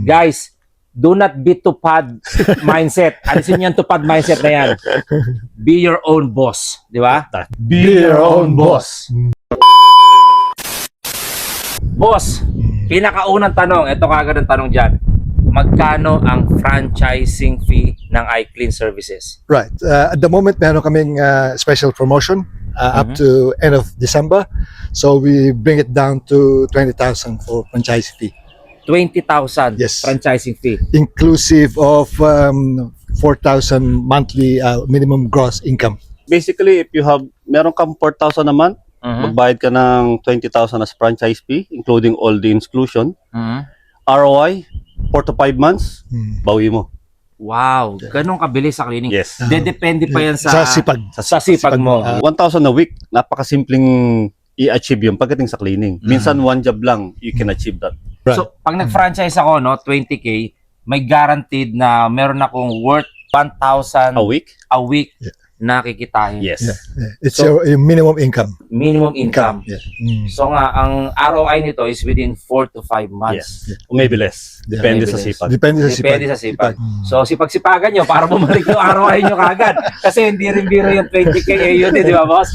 Guys, do not be tupad mindset. Alisin niyo yung tupad mindset na yan. Be your own boss. Di ba? Be your own boss. Boss, pinakaunang tanong, ito kagad ang tanong dyan. Magkano ang franchising fee ng iClean Services? Right. At the moment, meron kaming special promotion up to end of December. So we bring it down to 20,000 for franchise fee. 20,000 Yes. franchising fee. Inclusive of 4,000 monthly minimum gross income. Basically, if you have, meron kang 4,000 a month, magbayad ka ng 20,000 as franchise fee, including all the exclusion. ROI, 4 to 5 months, bawi mo. Wow, ganun kabilis sa cleaning. Yes. Depende pa yan Sa sipag. sa sipag mo. 1,000 a week, napakasimpleng i-achieve yun pagdating sa cleaning. Minsan one job lang, you can achieve that. Right. So, pag nag-franchise ako, no, 20K, may guaranteed na meron akong worth 1,000 A week? na kikitain. Yes. Yeah. It's So- your minimum income. Minimum income. Yeah. So nga, ang ROI nito is within 4 to 5 months. Yes. O maybe less. Yeah. Depende Maybe sa less. sipag. Depende sa sipag. Depende sa sipag. So, sipag-sipagan nyo para bumalik yung ROI nyo kagad. Kasi hindi rin biro yung 20K, eh, yun, di ba, boss?